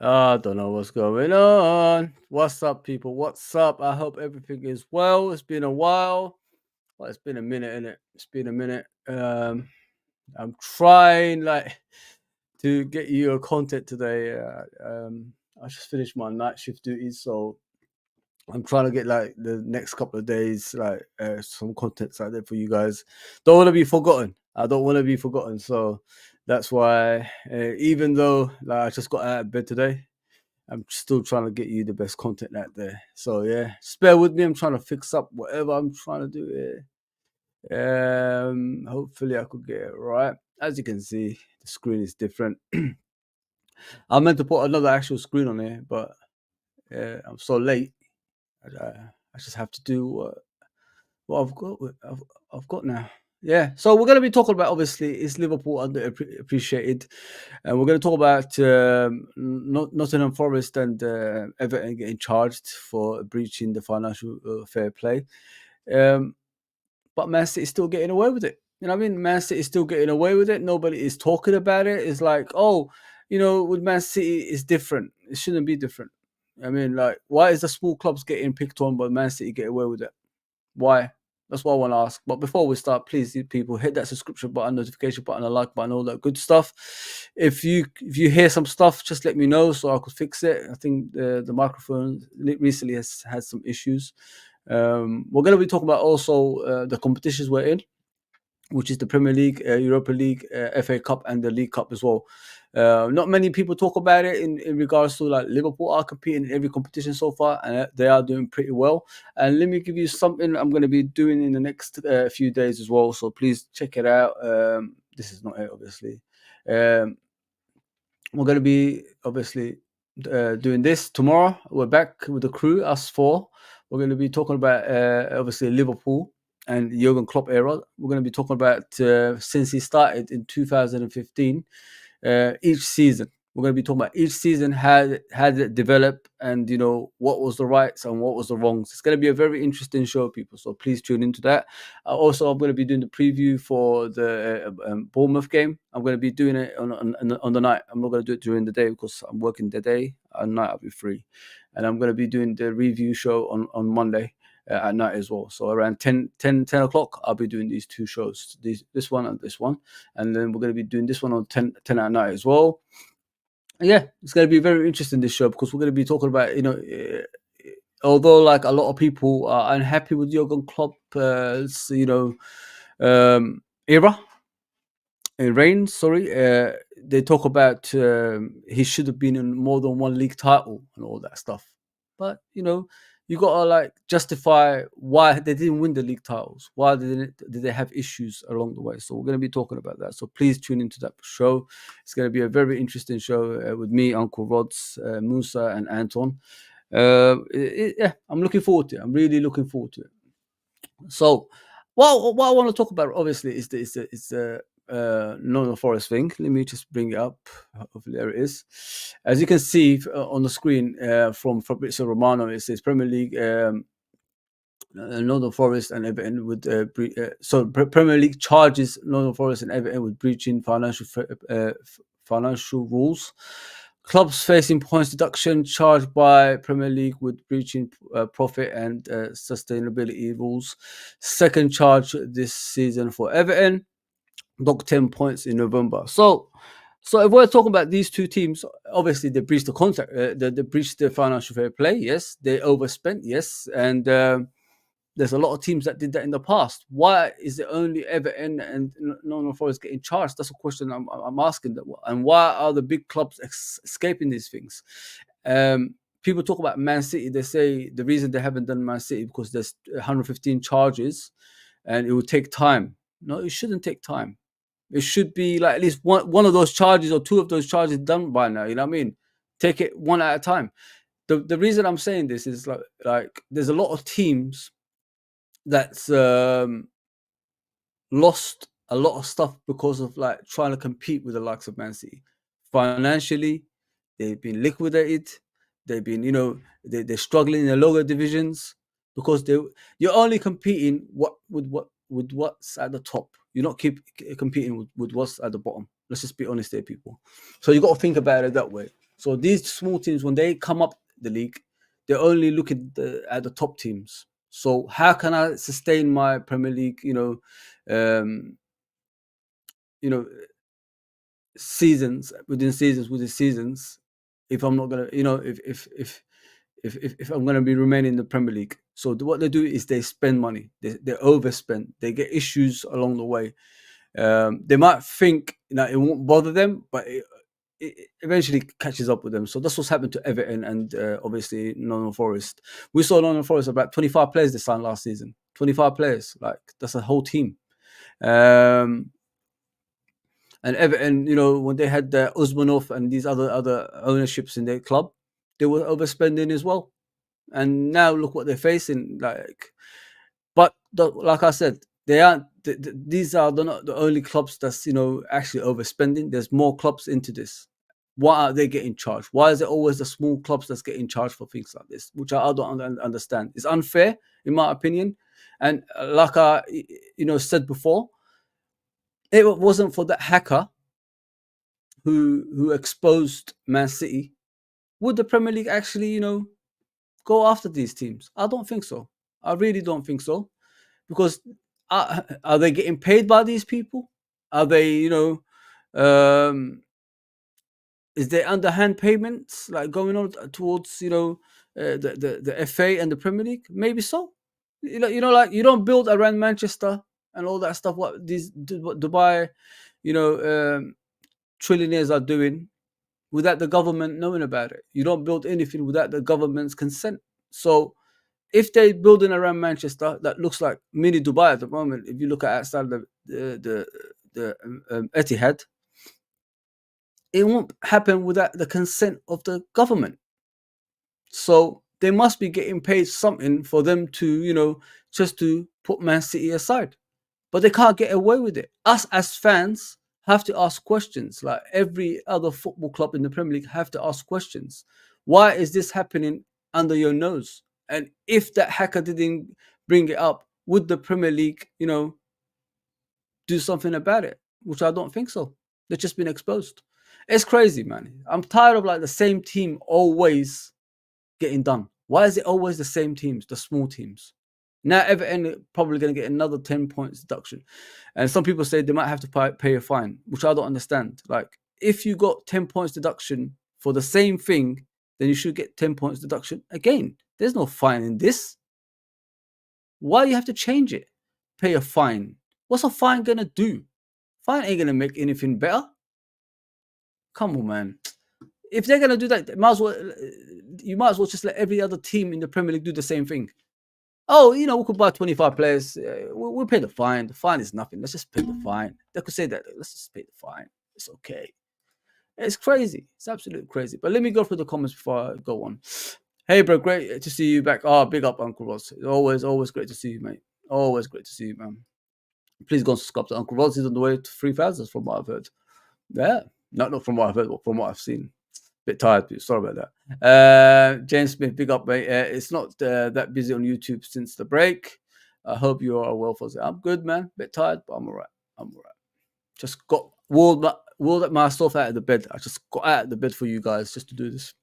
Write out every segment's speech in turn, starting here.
I don't know what's going on. What's up, people? What's up? I hope everything is well. It's been a while. Well, it's been a minute, innit? It's been a minute. I'm trying to get you a content today. I just finished my night shift duties, so I'm trying to get like the next couple of days, some content out there for you guys. Don't want to be forgotten. I don't want to be forgotten. So that's why, even though like I just got out of bed today, I'm still trying to get you the best content out there. So yeah, just bear with me. I'm trying to fix up whatever I'm trying to do here. Hopefully I could get it right. As you can see, the screen is different. I meant to put another actual screen on here, but I'm so late. I just have to do what I've got now. Yeah, so we're going to be talking about, obviously, is Liverpool underappreciated, and we're going to talk about Nottingham Forest and Everton getting charged for breaching the financial fair play. But Man City is still getting away with it. You know what I mean? Man City is still getting away with it. Nobody is talking about it. It's like, oh, with Man City, it's different. It shouldn't be different. I mean, like, why is the small clubs getting picked on, but Man City get away with it? Why? That's what I want to ask. But before we start, please, you people, hit that subscription button, notification button, the like button, all that good stuff. If you hear some stuff, just let me know so I could fix it. I think the microphone recently has had some issues. We're going to be talking about also the competitions we're in, which is the Premier League, Europa League, FA Cup, and the League Cup as well. Not many people talk about it in regards to like Liverpool are competing in every competition so far, and they are doing pretty well. And let me give you something I'm going to be doing in the next few days as well. So please check it out. This is not it, obviously. We're going to be obviously doing this tomorrow. We're back with the crew, us four. We're going to be talking about obviously Liverpool and Jurgen Klopp era. We're going to be talking about since he started in 2015, each season. We're going to be talking about each season, how it developed, and what was the rights and what was the wrongs. It's going to be a very interesting show, people. So please tune into that. Also, I'm going to be doing the preview for the Bournemouth game. I'm going to be doing it on the night. I'm not going to do it during the day because I'm working the day. At night I'll be free, and I'm going to be doing the review show on Monday. At night as well. So around 10 o'clock, I'll be doing these two shows, this one and this one. And then we're going to be doing this one on 10 at night as well. Yeah, it's going to be very interesting, this show, because we're going to be talking about, although like a lot of people are unhappy with Jurgen Klopp's, era, reign, they talk about he should have been in more than one league title and all that stuff. But, you got to like justify why they didn't win the league titles. Why did they have issues along the way? So we're going to be talking about that. So please tune into that show. It's going to be a very interesting show with me, Uncle Rods, Musa, and Anton. Yeah, I'm looking forward to it. I'm really looking forward to it. So, what I want to talk about, obviously, is the Nottingham Forest thing. Let me just bring it up. Hopefully, there it is. As you can see on the screen from Fabrizio Romano, it says Premier League, Nottingham Forest and Everton with Premier League charges Nottingham Forest and Everton with breaching financial rules. Clubs facing points deduction charged by Premier League with breaching profit and sustainability rules. Second charge this season for Everton. Docked 10 points in November. So if we're talking about these two teams, obviously they breached the contract, they breached the financial fair play. Yes, they overspent. Yes, and there's a lot of teams that did that in the past. Why is it only Everton and Nottingham Forest getting charged? That's a question I'm asking. And why are the big clubs escaping these things? People talk about Man City. They say the reason they haven't done Man City because there's 115 charges and it will take time. No, it shouldn't take time. It should be like at least one of those charges or two of those charges done by now. You know what I mean? Take it one at a time. The reason I'm saying this is like there's a lot of teams that's lost a lot of stuff because of like trying to compete with the likes of Man City. Financially, they've been liquidated. They've been, they're struggling in the lower divisions because you're only competing with what's at the top. You're not competing with what's at the bottom. Let's just be honest there, people. So you got to think about it that way. So these small teams, when they come up the league, they're only looking at the top teams. So how can I sustain my Premier League, um, you know, seasons within seasons, if I'm not gonna, if I'm gonna be remaining in the Premier League. So what they do is they spend money, they overspend, they get issues along the way. They might think it won't bother them, but it eventually catches up with them. So that's what's happened to Everton and obviously Nottingham Forest. We saw Nottingham Forest about 25 players this time last season. 25 players, like that's a whole team. And Everton, when they had Usmanov and these other ownerships in their club, they were overspending as well. And now look what they're facing. But like I said, they aren't. These are not the only clubs that's actually overspending. There's more clubs into this. Why are they getting charged? Why is it always the small clubs that's getting charged for things like this? Which I don't understand. It's unfair, in my opinion. And like I, said before, if it wasn't for that hacker who exposed Man City, would the Premier League actually, go after these teams? I don't think so. I really don't think so. Because are they getting paid by these people? Are they, is there underhand payments like going on towards, the FA and the Premier League? Maybe so. Like you don't build around Manchester and all that stuff. What Dubai, trillionaires are doing without the government knowing about it. You don't build anything without the government's consent. So if they're building around Manchester, that looks like mini Dubai at the moment. If you look at outside the Etihad, it won't happen without the consent of the government. So they must be getting paid something for them to, just to put Man City aside. But they can't get away with it. Us as fans have to ask questions. Like every other football club in the Premier League have to ask questions. Why is this happening under your nose? And if that hacker didn't bring it up, would the Premier League, do something about it? Which I don't think so. They've just been exposed. It's crazy, man. I'm tired of like the same team always getting done. Why is it always the same teams, the small teams? Now Everton probably going to get another 10 points deduction. And some people say they might have to pay a fine, which I don't understand. Like, if you got 10 points deduction for the same thing, then you should get 10 points deduction again. There's no fine in this. Why do you have to change it? Pay a fine. What's a fine going to do? Fine ain't going to make anything better. Come on, man. If they're going to do that, you might as well just let every other team in the Premier League do the same thing. Oh, we could buy 25 players. We'll pay the fine. The fine is nothing. Let's just pay the fine. They could say that. Let's just pay the fine. It's okay. It's crazy. It's absolutely crazy. But let me go through the comments before I go on. Hey, bro. Great to see you back. Oh, big up, Uncle Ross. Always great to see you, mate. Always great to see you, man. Please go and subscribe to Uncle Ross. He's on the way to 3,000 from what I've heard. Yeah. Not from what I've heard, but from what I've seen. Bit tired, dude. Sorry about that. James Smith, big up, mate. It's not that busy on YouTube since the break. I hope you are well, Fozzy. I'm good, man. Bit tired, but I'm all right. Just got walled myself out of the bed. I just got out of the bed for you guys just to do this.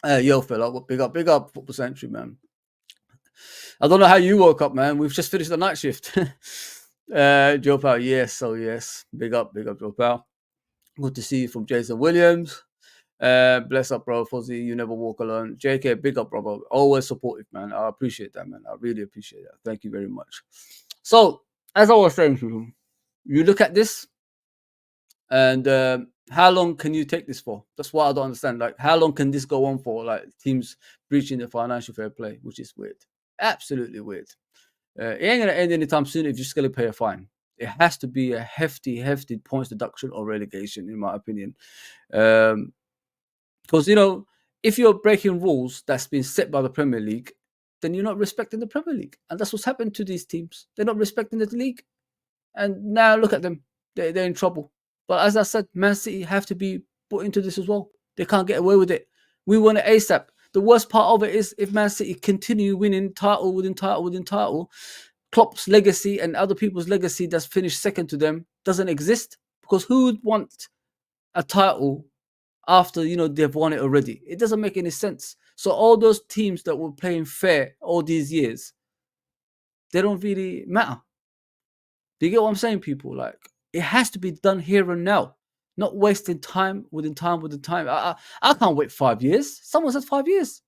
Yo, fella, big up, Football Century, man. I don't know how you woke up, man. We've just finished the night shift. Joe Pal, yes. Big up, Joe Pal. Good to see you from Jason Williams. Bless up, bro. Fozzy, you never walk alone. JK, big up, brother. Always supportive, man. I appreciate that, man. I really appreciate that. Thank you very much. So, as I was saying to you, you look at this, and how long can you take this for? That's what I don't understand. Like, how long can this go on for? Like, teams breaching the financial fair play, which is weird. Absolutely weird. It ain't going to end anytime soon if you're just going to pay a fine. It has to be a hefty points deduction or relegation, in my opinion. Because, if you're breaking rules that's been set by the Premier League, then you're not respecting the Premier League. And that's what's happened to these teams. They're not respecting the league. And now look at them. They're in trouble. But as I said, Man City have to be put into this as well. They can't get away with it. We want it ASAP. the worst part of it is if Man City continue winning title within title within title, Klopp's legacy and other people's legacy that's finished second to them doesn't exist, because who would want a title after they've won it already? It doesn't make any sense. So all those teams that were playing fair all these years, they don't really matter. Do you get what I'm saying, people? Like, it has to be done here and now, not wasting time within time within time. I can't wait 5 years. Someone said 5 years.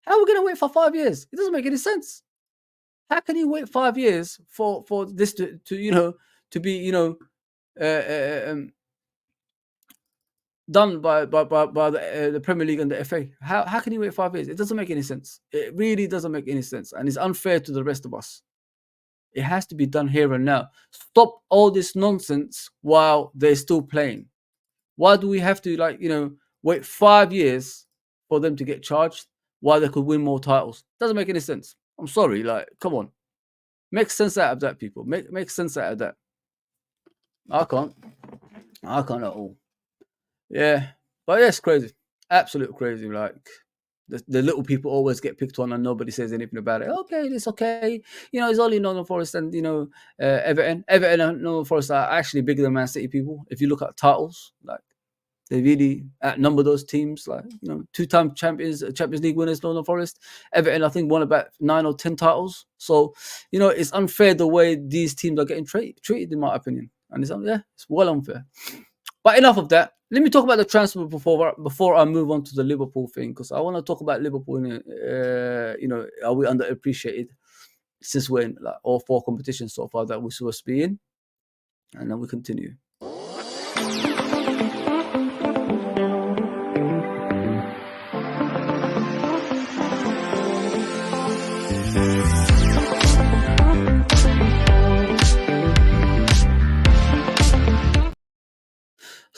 How are we going to wait for 5 years? It doesn't make any sense. How can you wait 5 years for this to be done by the Premier League and the FA? How can you wait 5 years? It doesn't make any sense. It really doesn't make any sense, and it's unfair to the rest of us. It has to be done here and now. Stop all this nonsense while they're still playing. Why do we have to wait 5 years for them to get charged while they could win more titles? Doesn't make any sense. I'm sorry, come on. Make sense out of that, people. Make sense out of that. I can't at all. Yeah, but yeah, it's crazy. Absolute crazy. Like, the little people always get picked on and nobody says anything about it. Okay, it's okay. It's only Nottingham Forest and Everton. Everton and Nottingham Forest are actually bigger than Man City, people. If you look at titles, like, they really outnumber those teams. Like, 2-time Champions League winners, Nottingham Forest. Everton, I think, won about 9 or 10 titles. So, it's unfair the way these teams are getting treated, in my opinion. And it's well unfair. But enough of that. Let me talk about the transfer before I move on to the Liverpool thing, because I want to talk about Liverpool. Are we underappreciated since we're in all 4 competitions so far that we're supposed to be in? And then we continue.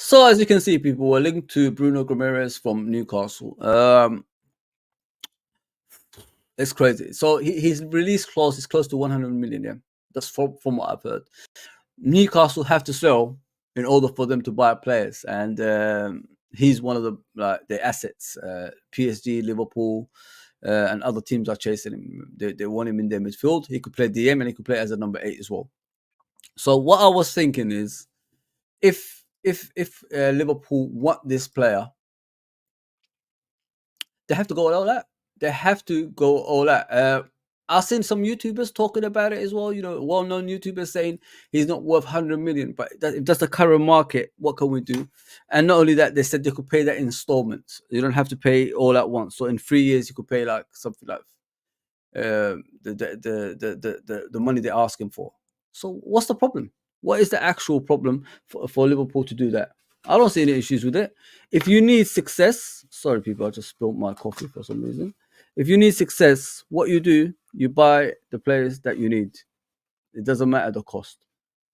So as you can see, people, we're linked to Bruno Guimaraes from Newcastle. It's crazy. So his release clause is close to 100 million. Yeah, that's from what I've heard. Newcastle have to sell in order for them to buy players, and he's one of the assets. PSG, Liverpool, and other teams are chasing him. They want him in their midfield. He could play DM and he could play as a number 8 as well. So what I was thinking is, if Liverpool want this player, they have to go all out. They have to go all out. I've seen some YouTubers talking about it as well. Well-known YouTubers saying he's not worth 100 million. But if that's the current market, what can we do? And not only that, they said they could pay that in installments. You don't have to pay all at once. So in 3 years, you could pay something like the money they're asking for. So what's the problem? What is the actual problem for Liverpool to do that? I don't see any issues with it. If you need success, sorry people, I just spilled my coffee for some reason. If you need success, what you do, you buy the players that you need. It doesn't matter the cost.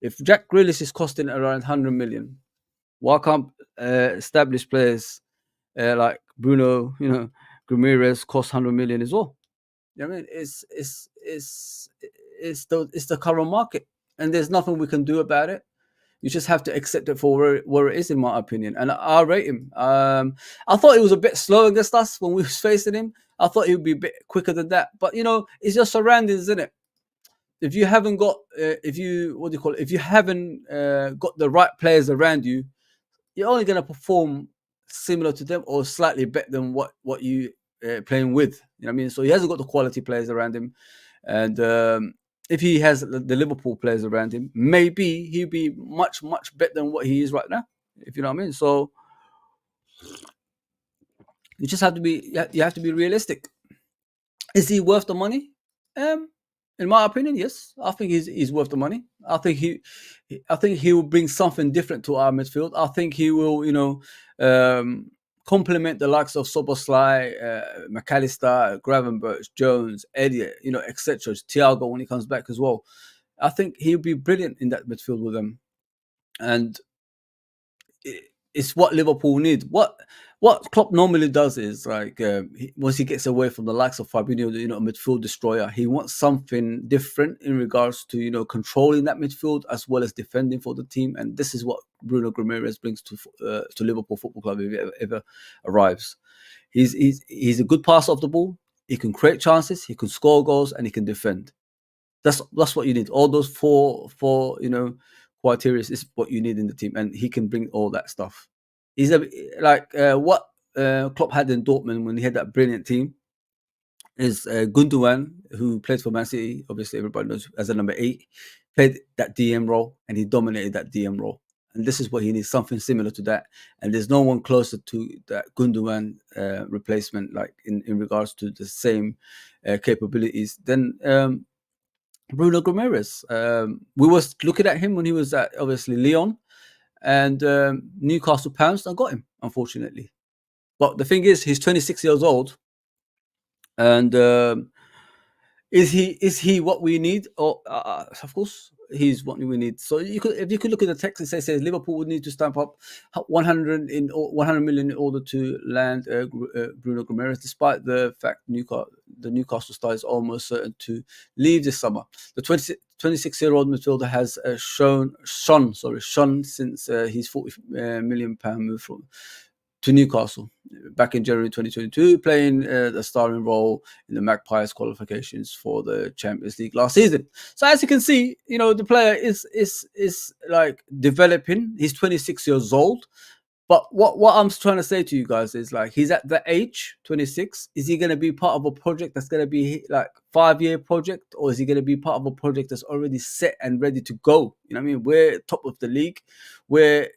If Jack Grealish is costing around 100 million, why can't established players like Bruno, Guimaraes cost 100 million as well? I mean, it's the current market, and there's nothing we can do about it. You just have to accept it for where it is, in my opinion. And I rate him. I thought he was a bit slow against us when we was facing him. I thought he would be a bit quicker than that. But it's your surroundings, isn't it? If you haven't got, if you haven't got the right players around you, you're only going to perform similar to them or slightly better than what you playing with. You know what I mean? So he hasn't got the quality players around him, and if he has the Liverpool players around him, maybe he'll be much better than what he is right now. If you know what I mean. So you just have to be realistic. Is he worth the money? In my opinion, yes. I think he's worth the money. I think he will bring something different to our midfield. I think he will, complement the likes of Szoboszlai, McAllister, Gravenberch, Jones, Elliott, etc. Thiago when he comes back as well. I think he'll be brilliant in that midfield with them. And it's what Liverpool need. What Klopp normally does is like once he gets away from the likes of Fabinho, a midfield destroyer, he wants something different in regards to controlling that midfield as well as defending for the team. And this is what Bruno Guimaraes brings to Liverpool Football Club if he ever arrives. He's a good passer of the ball. He can create chances. He can score goals, and he can defend. That's what you need. All those four criteria is what you need in the team, and he can bring all that stuff. He's what Klopp had in Dortmund when he had that brilliant team. Is Gundogan, who plays for Man City, obviously everybody knows as a number 8, played that DM role, and he dominated that DM role. And this is what he needs, something similar to that. And there's no one closer to that Gundogan replacement, like in regards to the same capabilities than Bruno Guimaraes. We was looking at him when he was at obviously Lyon, and Newcastle pounced and got him, unfortunately. But the thing is, he's 26 years old, and is he what we need? Or of course, he's what we need. So if you could look at the text, it says Liverpool would need to stamp up 100 million in order to land Bruno Guimaraes, despite the fact the Newcastle star is almost certain to leave this summer. The 26-year-old midfielder has shone since his £40 million move to Newcastle back in January 2022, playing the starring role in the Magpies qualifications for the Champions League last season. So as you can see, the player is like developing. He's 26 years old. But what I'm trying to say to you guys is like he's at the age 26. Is he going to be part of a project that's going to be like 5-year project, or is he going to be part of a project that's already set and ready to go? You know what I mean? We're top of the league. We're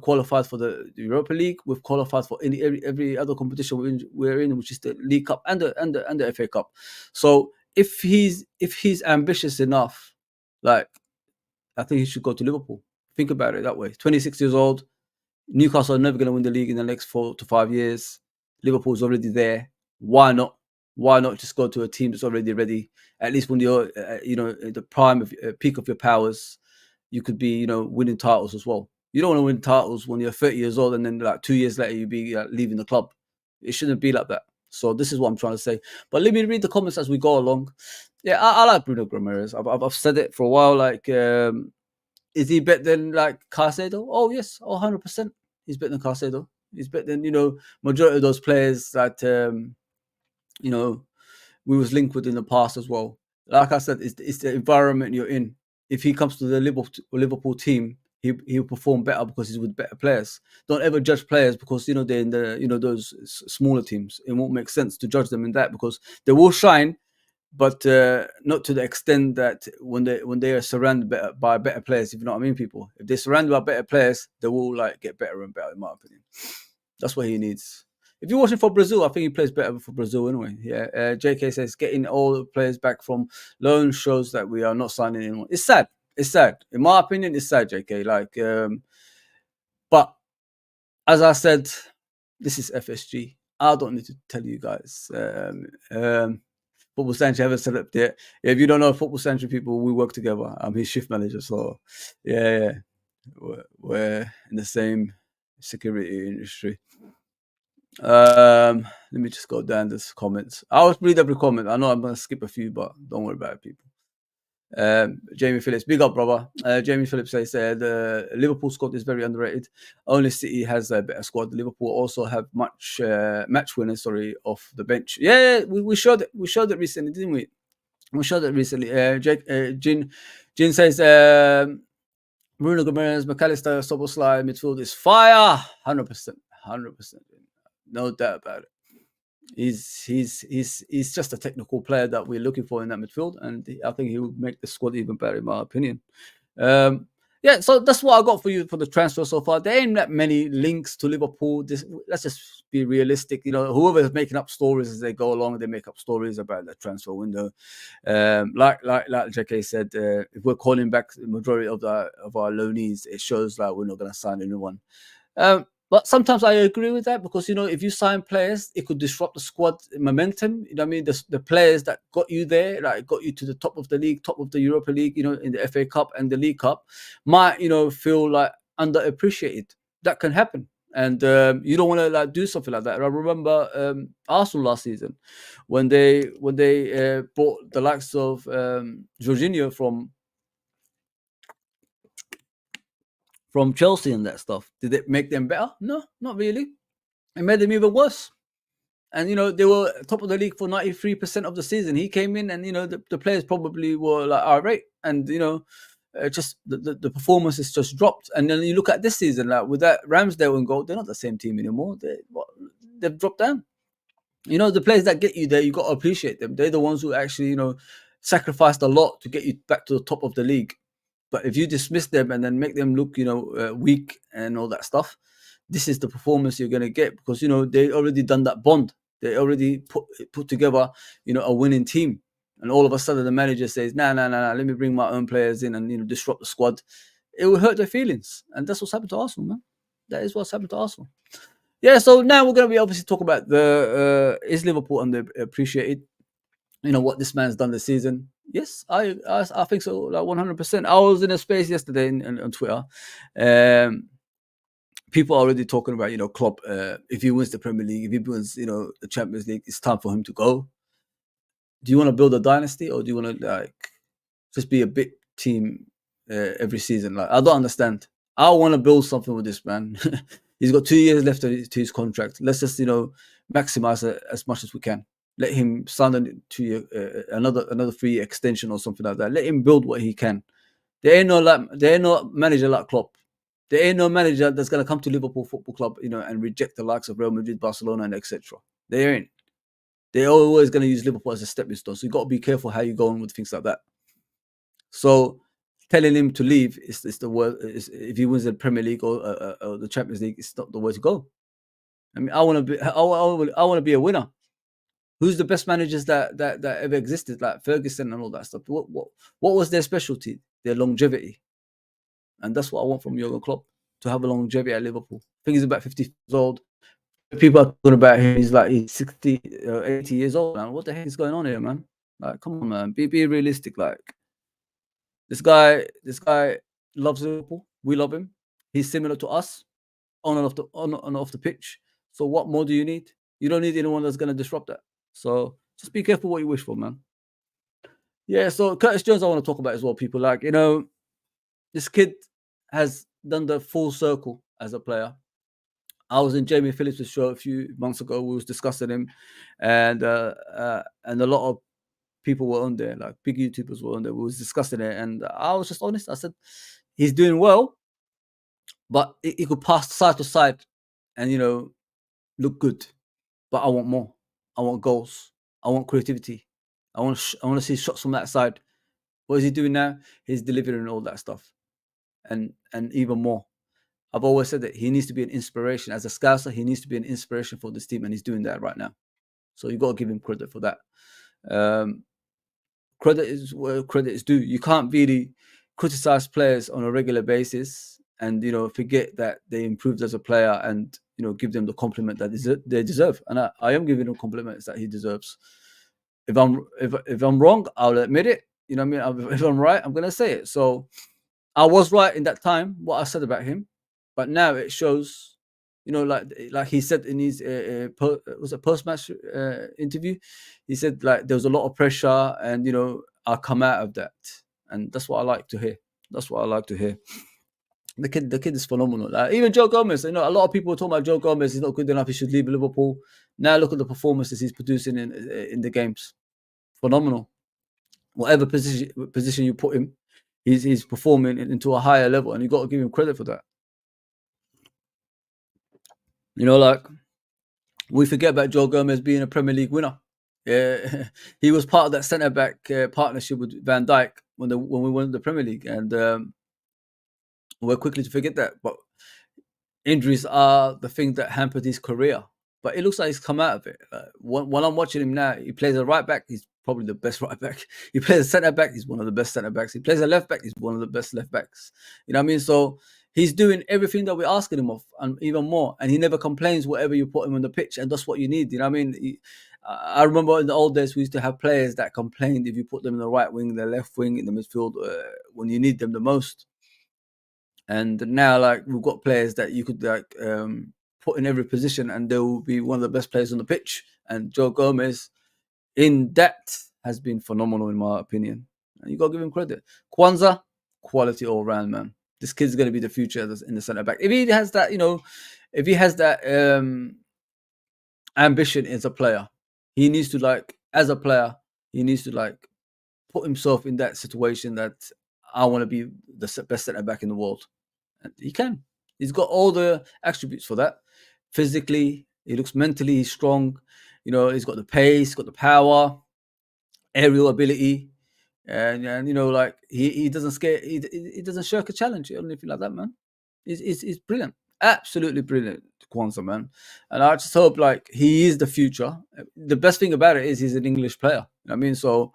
qualified for the Europa League. We've qualified for every other competition we're in, which is the League Cup and the FA Cup. So if he's ambitious enough, like I think he should go to Liverpool. Think about it that way. 26 years old. Newcastle are never going to win the league in the next 4 to 5 years. Liverpool's already there. Why not? Why not just go to a team that's already ready? At least when you're, at the prime of peak of your powers, you could be, winning titles as well. You don't want to win titles when you're 30 years old and then like 2 years later you be leaving the club. It shouldn't be like that. So this is what I'm trying to say. But let me read the comments as we go along. Yeah, I like Bruno Guimaraes. I've said it for a while. Like, is he better than like Caicedo? Oh yes, 100%. He's better than Caicedo. He's better than majority of those players that we was linked with in the past as well. Like I said, it's the environment you're in. If he comes to the Liverpool team, he'll perform better because he's with better players. Don't ever judge players because they're in the those smaller teams. It won't make sense to judge them in that because they will shine, but not to the extent that when they are surrounded by better players. If you know what I mean, people. If they're surrounded by better players, they will like get better and better. In my opinion, that's what he needs. If you're watching for Brazil, I think he plays better for Brazil anyway. Yeah. JK says getting all the players back from loan shows that we are not signing anyone. It's sad. It's sad. In my opinion, it's sad, JK. Like, but as I said, this is FSG. I don't need to tell you guys. Football Sanctuary haven't set up yet. Yeah, if you don't know Football Sanctuary people, we work together. I'm his shift manager, so yeah. We're in the same security industry. Let me just go down this comments. I'll read every comment. I know I'm gonna skip a few, but don't worry about it, people. Jamie Phillips, big up, brother. Jamie Phillips says the Liverpool squad is very underrated. Only City has a better squad. Liverpool also have match winners, off the bench. Yeah, we showed it recently, didn't we? We showed it recently. Jin says Bruno Guimaraes, McAllister, Soboslai, midfield is fire. 100%. No doubt about it. He's just a technical player that we're looking for in that midfield, and I think he would make the squad even better, in my opinion. Yeah, so that's what I got for you for the transfer so far. There ain't that many links to Liverpool. Let's just be realistic. Whoever is making up stories as they go along, they make up stories about the transfer window. Like JK said, if we're calling back the majority of our loanees, it shows like we're not going to sign anyone. But sometimes I agree with that because, if you sign players, it could disrupt the squad momentum. You know what I mean? The players that got you there, like got you to the top of the league, top of the Europa League, in the FA Cup and the League Cup, might, feel like underappreciated. that can happen. And you don't want to like do something like that. I remember Arsenal last season when they bought the likes of Jorginho from Chelsea and that stuff. Did it make them better? No, not really. It made them even worse. And they were top of the league for 93% of the season. He came in, and the players probably were like, all right, and just the performances just dropped. And then you look at this season, like with that Ramsdale in goal, they're not the same team anymore. They've dropped down. The players that get you there, you got to appreciate them. They're the ones who actually sacrificed a lot to get you back to the top of the league. But if you dismiss them and then make them look weak and all that stuff, this is the performance you're going to get, because they already done that bond. They already put together a winning team. And all of a sudden the manager says, nah, let me bring my own players in and disrupt the squad. It will hurt their feelings. And that's what's happened to Arsenal, man. That is what's happened to Arsenal. Yeah, so now we're going to be obviously talk about is Liverpool underappreciated? What this man's done this season. Yes, I think so, like 100%. I was in a space yesterday on Twitter. People are already talking about, Klopp, if he wins the Premier League, if he wins, the Champions League, it's time for him to go. Do you want to build a dynasty, or do you want to just be a big team every season? Like, I don't understand. I want to build something with this man. He's got 2 years left to his contract. Let's just, maximize it as much as we can. Let him sign another 3-year extension or something like that. Let him build what he can. There ain't no manager like Klopp. There ain't no manager that's gonna come to Liverpool Football Club, and reject the likes of Real Madrid, Barcelona, and etc. They ain't. They're always gonna use Liverpool as a stepping stone. So you got to be careful how you go on with things like that. So telling him to leave is the word. If he wins the Premier League or the Champions League, it's not the way to go. I mean, I want to be a winner. Who's the best managers that ever existed, like Ferguson and all that stuff? What was their specialty? Their longevity. And that's what I want from Jurgen Klopp, to have a longevity at Liverpool. I think he's about 50 years old. People are talking about him. He's 60, 80 years old, man. What the heck is going on here, man? Like, come on, man. Be realistic. Like, this guy loves Liverpool. We love him. He's similar to us on and off the pitch. So what more do you need? You don't need anyone that's going to disrupt that. So just be careful what you wish for, man. Yeah, so Curtis Jones I want to talk about as well, people. Like, this kid has done the full circle as a player. I was in Jamie Phillips' show a few months ago. We was discussing him, and a lot of people were on there, like big YouTubers were on there. We was discussing it, and I was just honest. I said, he's doing well, but he could pass side to side and, look good. But I want more. I want goals. I want creativity. I want to see shots from that side. What is he doing now? He's delivering all that stuff, and even more. I've always said that he needs to be an inspiration. As a Scouser, he needs to be an inspiration for this team, and he's doing that right now. So you got to give him credit for that. Credit is where credit is due. You can't really criticize players on a regular basis and forget that they improved as a player, and give them the compliment that they deserve. And I am giving him compliments that he deserves. If I'm wrong, I'll admit it. You know what I mean? If I'm right, I'm gonna say it. So I was right in that time what I said about him, but now it shows. Like he said in his was a post-match interview, he said like there was a lot of pressure, and I'll come out of that, and that's what I like to hear. That's what I like to hear. The kid is phenomenal. Like, even Joe Gomez, a lot of people are talking about Joe Gomez. He's not good enough. He should leave Liverpool. Now look at the performances he's producing in the games. Phenomenal. Whatever position you put him, he's performing into a higher level, and you got to give him credit for that. Like, we forget about Joe Gomez being a Premier League winner. Yeah, he was part of that centre back partnership with Van Dijk when we won the Premier League, and we're quickly to forget that. But injuries are the thing that hampered his career. But it looks like he's come out of it. When I'm watching him now, he plays a right back. He's probably the best right back. He plays a centre back. He's one of the best centre backs. He plays a left back. He's one of the best left backs. You know what I mean? So he's doing everything that we're asking him of, and even more. And he never complains whatever you put him on the pitch, and that's what you need. You know what I mean? I remember in the old days we used to have players that complained if you put them in the right wing, the left wing, in the midfield when you need them the most. And now, like, we've got players that you could like put in every position, and they will be one of the best players on the pitch. And Joe Gomez, in that, has been phenomenal in my opinion. And you got to give him credit. Kwanzaa, quality all round, man. This kid's going to be the future in the centre back. If he has that, if he has that ambition as a player, he needs to as a player, he needs to put himself in that situation that I want to be the best centre back in the world. And he can. He's got all the attributes for that. Physically, he looks mentally, he's strong. He's got the pace, got the power, aerial ability, and he doesn't scare. He doesn't shirk a challenge or anything like that, man. He's brilliant, absolutely brilliant, Kwanzaa, man. And I just hope he is the future. The best thing about it is he's an English player. You know what I mean? So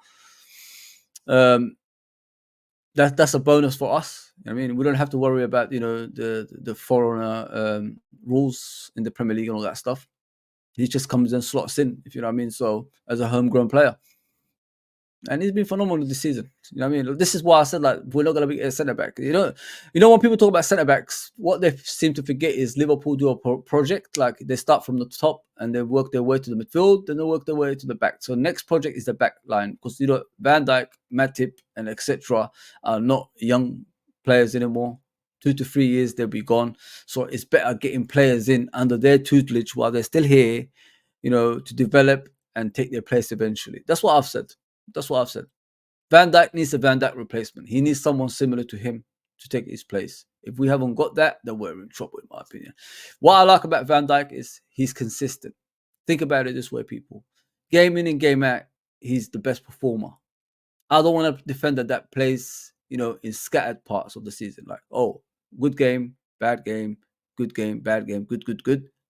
that's a bonus for us. I mean, we don't have to worry about the foreigner rules in the Premier League and all that stuff. He just comes and slots in, if you know what I mean. So as a homegrown player, and he's been phenomenal this season. You know what I mean? This is why I said we're not going to be a centre back. When people talk about centre backs, what they seem to forget is Liverpool do a project. They start from the top and they work their way to the midfield, then they work their way to the back. So next project is the back line, because Van Dijk, Matip, and etc. are not young players anymore. 2 to 3 years they'll be gone. So it's better getting players in under their tutelage while they're still here, to develop and take their place eventually. That's what I've said. Van Dijk needs a Van Dijk replacement. He needs someone similar to him to take his place. If we haven't got that, then we're in trouble, in my opinion. What I like about Van Dijk is he's consistent. Think about it this way, people. Game in and game out, he's the best performer. I don't want a defender that plays, in scattered parts of the season. Good game, bad game, good game, bad game, good,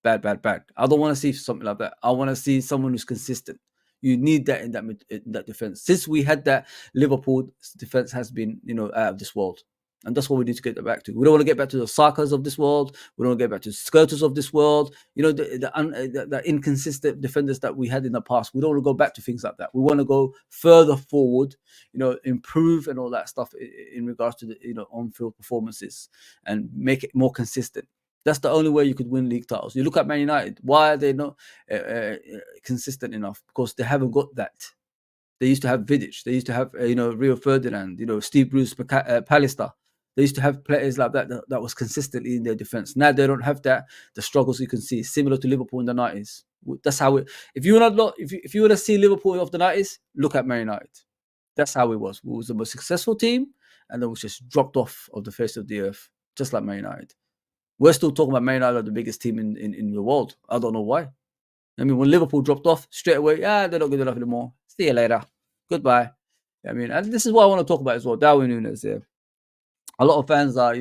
bad, bad, bad. I don't want to see something like that. I want to see someone who's consistent. You need that in that defense. Since we had that, Liverpool defense has been, out of this world. And that's what we need to get back to. We don't want to get back to the Sakas of this world. We don't want to get back to the Skirters of this world. The inconsistent defenders that we had in the past. We don't want to go back to things like that. We want to go further forward, improve and all that stuff in regards to the, on-field performances and make it more consistent. That's the only way you could win league titles. You look at Man United. Why are they not consistent enough? Because they haven't got that. They used to have Vidic. They used to have, Rio Ferdinand, Steve Bruce, Pallister. They used to have players like that was consistently in their defense. Now they don't have that. The struggles you can see, similar to Liverpool in the 90s. That's how it. If you want to see Liverpool of the 90s, look at Man United. That's how it was. We was the most successful team, and then we just dropped off of the face of the earth, just like Man United. We're still talking about Man United are the biggest team in the world. I don't know why. I mean, when Liverpool dropped off straight away, they're not good enough anymore. See you later. Goodbye. I mean, and this is what I want to talk about as well. Darwin Núñez. Yeah. A lot of fans are,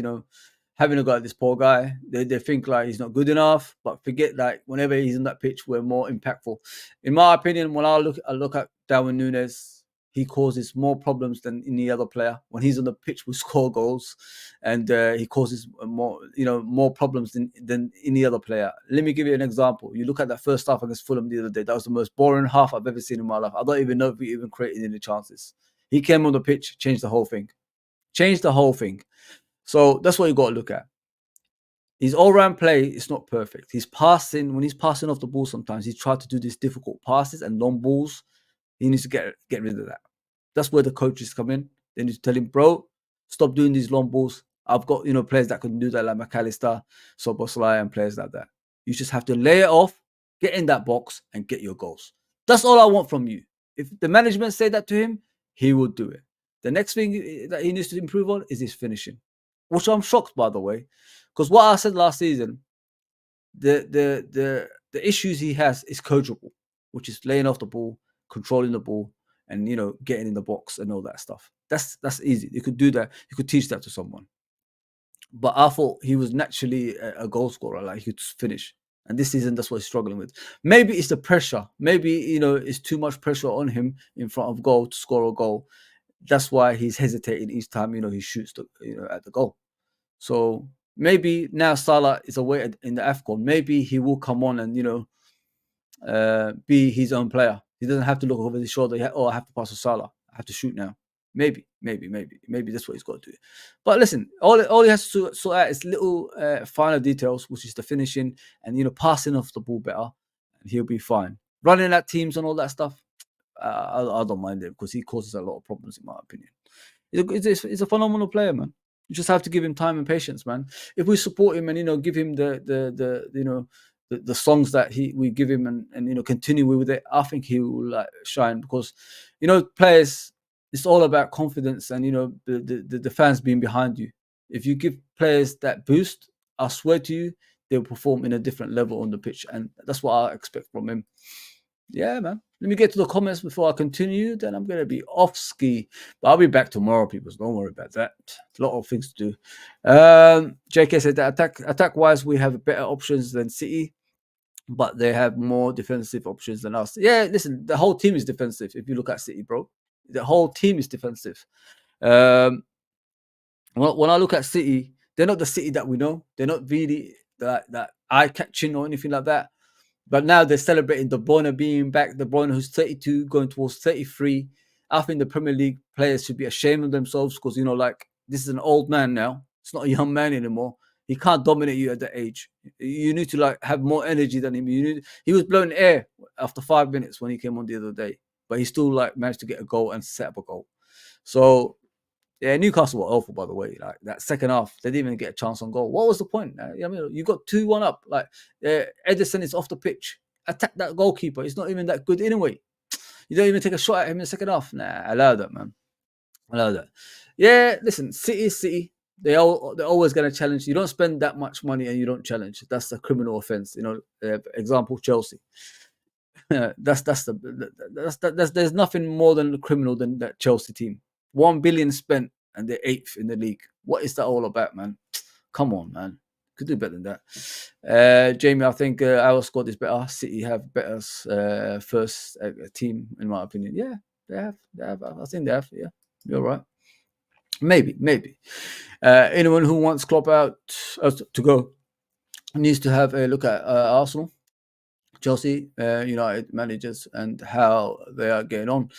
having a go at this poor guy. They think he's not good enough, but forget whenever he's on that pitch, we're more impactful. In my opinion, when I look at Darwin Núñez, he causes more problems than any other player. When he's on the pitch, we score goals, and he causes more problems than any other player. Let me give you an example. You look at that first half against Fulham the other day. That was the most boring half I've ever seen in my life. I don't even know if we even created any chances. He came on the pitch, changed the whole thing. So that's what you got to look at. His all-round play is not perfect. When he's passing off the ball sometimes, he tried to do these difficult passes and long balls. He needs to get rid of that. That's where the coaches come in. They need to tell him, bro, stop doing these long balls. I've got, players that can do that, like McAllister, Soboslai, and players like that. You just have to lay it off, get in that box, and get your goals. That's all I want from you. If the management say that to him, he will do it. The next thing that he needs to improve on is his finishing, which I'm shocked, by the way, because what I said last season, the issues he has is coachable, which is laying off the ball, controlling the ball, and getting in the box and all that stuff. That's easy. You could do that. You could teach that to someone. But I thought he was naturally a goal scorer, he could finish. And this season, that's what he's struggling with. Maybe it's the pressure. Maybe it's too much pressure on him in front of goal to score a goal. That's why he's hesitating each time he shoots at the goal. So maybe now Salah is away in the AFCON. Maybe he will come on and be his own player. He doesn't have to look over his shoulder. I have to pass to Salah. I have to shoot now. Maybe Maybe that's what he's got to do. But listen, all he has to sort out is little finer details, which is the finishing and passing off the ball better, and he'll be fine. Running at teams and all that stuff, I don't mind it because he causes a lot of problems in my opinion. He's a phenomenal player, man. You just have to give him time and patience, man. If we support him and give him the songs that we give him and continue with it, I think he will like shine because players, it's all about confidence and the fans being behind you. If you give players that boost, I swear to you, they'll perform in a different level on the pitch, and that's what I expect from him. Yeah, man. Let me get to the comments before I continue. Then I'm going to be off ski. But I'll be back tomorrow, people. So don't worry about that. A lot of things to do. JK said that attack-wise, we have better options than City, but they have more defensive options than us. Yeah, listen, the whole team is defensive. If you look at City, bro, the whole team is defensive. When I look at City, they're not the City that we know. They're not really that eye-catching or anything like that. But now they're celebrating De Bruyne being back. De Bruyne, who's 32, going towards 33. I think the Premier League players should be ashamed of themselves because, this is an old man now. It's not a young man anymore. He can't dominate you at that age. You need to, have more energy than him. He was blowing air after 5 minutes when he came on the other day. But he still, managed to get a goal and set up a goal. So, yeah, Newcastle were awful, by the way. Like that second half, they didn't even get a chance on goal. What was the point? You got 2-1 up. Edison is off the pitch. Attack that goalkeeper. He's not even that good anyway. You don't even take a shot at him in the second half. Nah, allow that, man. Allow that. Yeah, listen, City. They're always going to challenge. You don't spend that much money and you don't challenge. That's a criminal offense. Example, Chelsea. There's nothing more than criminal than that Chelsea team. 1 billion spent and they're 8th in the league. What is that all about, man? Come on, man. Could do better than that. Jamie, I think our squad is better. City have better first team, in my opinion. Yeah, they have. I think they have. Yeah, you're right. Maybe. Anyone who wants Klopp out to go needs to have a look at Arsenal, Chelsea, United managers and how they are getting on.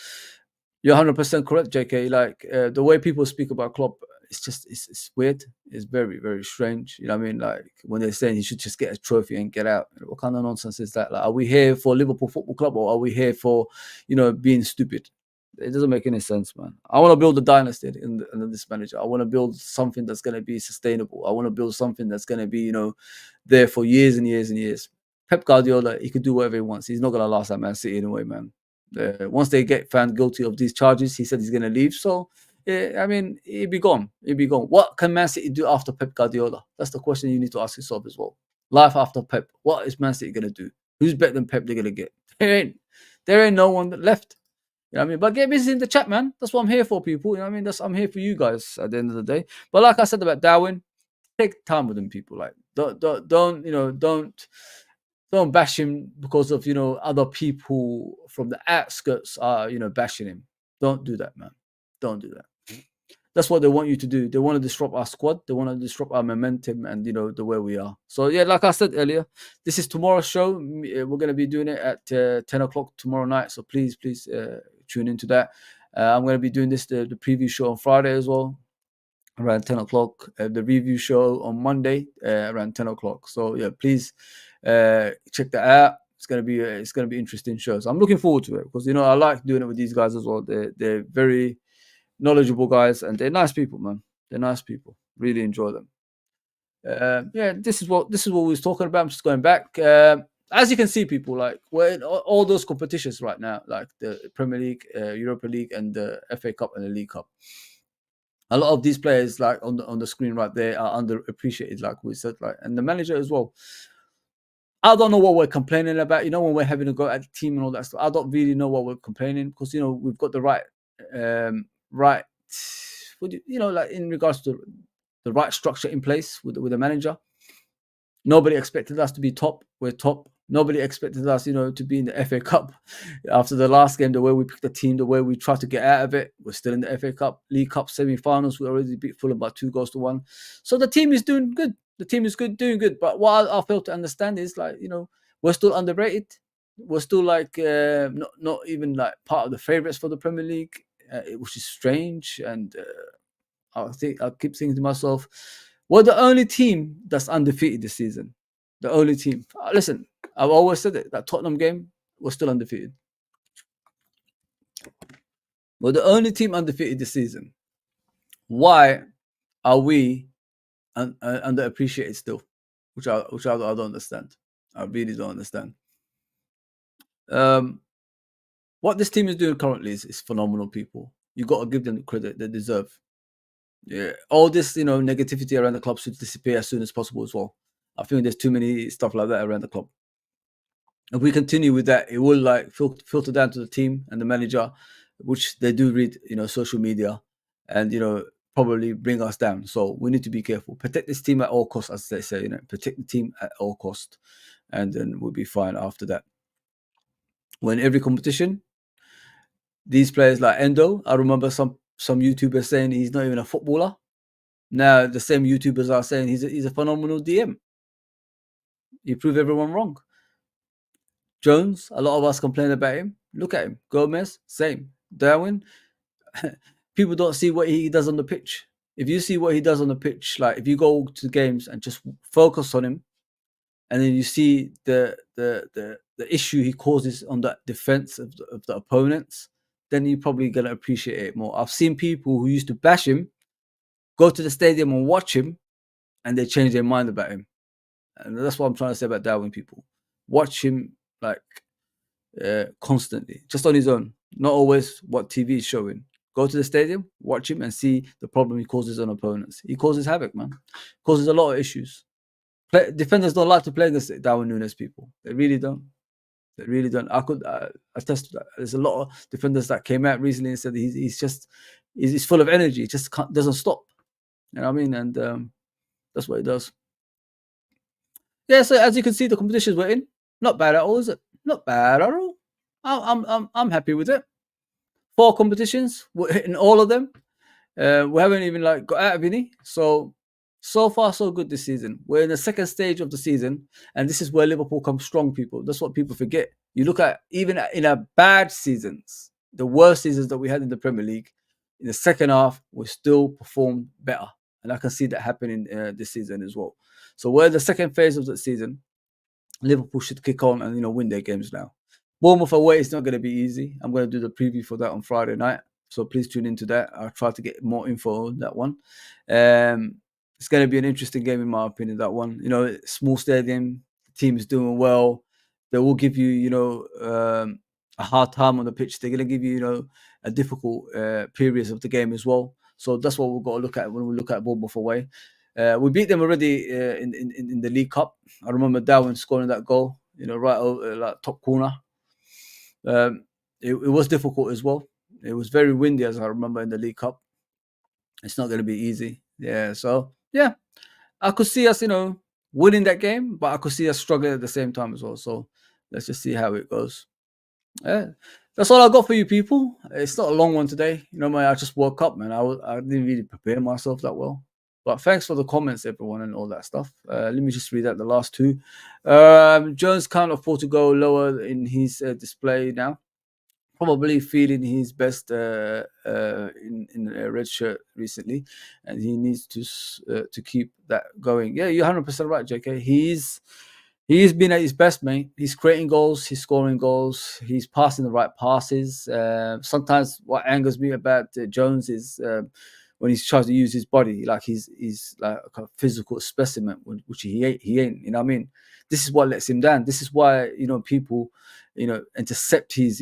You're 100% correct, JK. The way people speak about Klopp, it's weird. It's very, very strange. You know what I mean? Like when they're saying he should just get a trophy and get out. What kind of nonsense is that? Like, are we here for Liverpool Football Club or are we here for, being stupid? It doesn't make any sense, man. I want to build a dynasty in this manager. I want to build something that's going to be sustainable. I want to build something that's going to be, there for years and years and years. Pep Guardiola, he could do whatever he wants. He's not going to last at Man City anyway, man. Once they get found guilty of these charges, he said he's going to leave. So, he'll be gone. What can Man City do after Pep Guardiola? That's the question you need to ask yourself as well. Life after Pep. What is Man City going to do? Who's better than Pep they're going to get? There ain't no one left. You know what I mean? But get busy in the chat, man. That's what I'm here for, people. You know what I mean? I'm here for you guys at the end of the day. But like I said about Darwin, take time with them, people. Like, don't bash him because of other people from the outskirts are bashing him. Don't do that, man. Don't do that. That's what they want you to do. They want to disrupt our squad. They want to disrupt our momentum and the way we are. So yeah, like I said earlier, this is tomorrow's show. We're going to be doing it at 10 o'clock tomorrow night. So please tune into that. I'm going to be doing the preview show on Friday as well, around 10 o'clock. The review show on Monday around 10 o'clock. So yeah, please check that out. It's gonna be interesting shows. I'm looking forward to it because I like doing it with these guys as well. They're very knowledgeable guys and they're nice people, man. They're nice people. Really enjoy them. Yeah, this is what we was talking about. I'm just going back. As you can see, people, like we're in all those competitions right now, like the Premier League, Europa League, and the FA Cup and the League Cup. A lot of these players, like on the screen right there, are underappreciated, like we said, like, and the manager as well. I don't know what we're complaining about. When we're having a go at the team and all that stuff, I don't really know what we're complaining because we've got the right, like in regards to the right structure in place with the manager. Nobody expected us to be top. We're top. Nobody expected us, to be in the FA Cup after the last game. The way we picked the team, the way we tried to get out of it, we're still in the FA Cup, League Cup semi-finals. We already beat Fulham by 2-1. So the team is doing good. The team is doing good. But what I fail to understand is we're still underrated. We're still not even like part of the favorites for the Premier League. which is strange. And I keep thinking to myself, we're the only team that's undefeated this season. The only team. Listen, I've always said it. That Tottenham game, we're still undefeated. We're the only team undefeated this season. Why are we underappreciated still? Which I don't understand. I really don't understand. Um, what this team is doing currently is phenomenal. People, you got to give them the credit they deserve. Yeah, all this negativity around the club should disappear as soon as possible as well. I think there's too many stuff like that around the club. If we continue with that, it will like filter down to the team and the manager, which they do read, social media, and probably bring us down. So we need to be careful. Protect this team at all costs, as they say. Protect the team at all costs, and then we'll be fine after that. When every competition, these players like Endo, I remember some YouTubers saying he's not even a footballer. Now the same YouTubers are saying he's a phenomenal DM. He proved everyone wrong. Jones, a lot of us complain about him. Look at him. Gomez, same. Darwin, people don't see what he does on the pitch. If you see what he does on the pitch, like if you go to games and just focus on him, and then you see the issue he causes on the defense of the opponents, then you're probably gonna appreciate it more. I've seen people who used to bash him go to the stadium and watch him, and they change their mind about him. And that's what I'm trying to say about Darwin. People watch him like constantly, just on his own, not always what TV is showing. Go to the stadium, watch him, and see the problem he causes on opponents. He causes havoc, man. Causes a lot of issues. Defenders don't like to play against Darwin Núñez. People, they really don't. They really don't. I could attest to that. There's a lot of defenders that came out recently and said he's full of energy. He just doesn't stop. You know what I mean? And that's what he does. Yeah. So as you can see, the competitions we're in, not bad at all, is it? Not bad at all. I'm happy with it. 4 competitions, we're hitting all of them. We haven't even got out of any. So far so good this season. We're in the second stage of the season, and this is where Liverpool comes strong. People, that's what people forget. You look at even in our bad seasons, the worst seasons that we had in the Premier League, in the second half, we still performed better, and I can see that happening this season as well. So we're in the second phase of the season. Liverpool should kick on and win their games now. Bournemouth away is not going to be easy. I'm going to do the preview for that on Friday night, so please tune into that. I'll try to get more info on that one. It's going to be an interesting game in my opinion. That one, small stadium, the team is doing well. They will give you, a hard time on the pitch. They're going to give you, a difficult periods of the game as well. So that's what we've got to look at when we look at Bournemouth away. We beat them already in the League Cup. I remember Darwin scoring that goal, right over like top corner. It was difficult as well. It was very windy, as I remember, in the League Cup. It's not going to be easy. Yeah, so yeah, I could see us, winning that game, but I could see us struggling at the same time as well. So let's just see how it goes. Yeah, that's all I got for you people. It's not a long one today. Man, I just woke up, man. I didn't really prepare myself that well. But thanks for the comments, everyone, and all that stuff. Let me just read out the last 2. Jones can't afford to go lower in his display now. Probably feeling his best in a red shirt recently, and he needs to keep that going. Yeah, you're 100% right, JK. He's been at his best, mate. He's creating goals, he's scoring goals, he's passing the right passes. Sometimes what angers me about Jones is when he tries to use his body, like he's like a physical specimen, which he ain't. You know what I mean? This is what lets him down. This is why people intercept his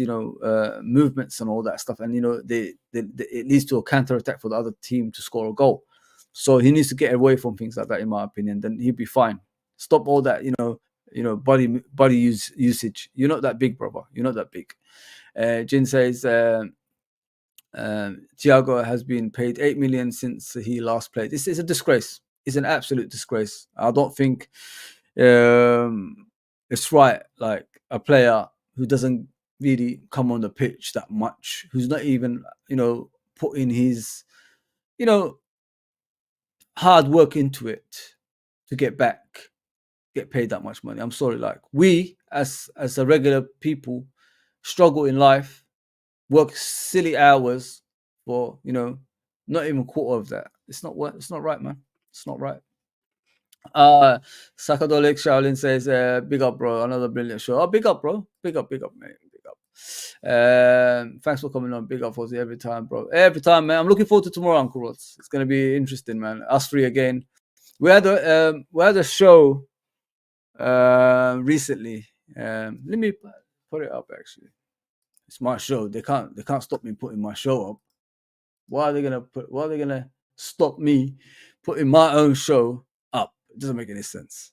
movements and all that stuff, and it leads to a counter attack for the other team to score a goal. So he needs to get away from things like that, in my opinion. Then he'll be fine. Stop all that body usage. You're not that big, brother. You're not that big. Jin says Thiago has been paid 8 million since he last played. This is a disgrace. It's an absolute disgrace. I don't think it's right. Like a player who doesn't really come on the pitch that much, who's not even putting his hard work into it to get paid that much money. I'm sorry. Like we as a regular people struggle in life, work silly hours for, not even quarter of that. It's not what. It's not right, man. It's not right. Sakadolik Shaolin says, big up, bro. Another brilliant show. Oh, big up, bro. Big up, mate. Big up. Thanks for coming on. Big up, Fozzy, every time, bro. Every time, man. I'm looking forward to tomorrow, Uncle Rods. It's gonna be interesting, man. Us three again. We had a show recently. Let me put it up. Actually, it's my show. They can't stop me putting my show up. Why are they gonna stop me putting my own show up? It doesn't make any sense.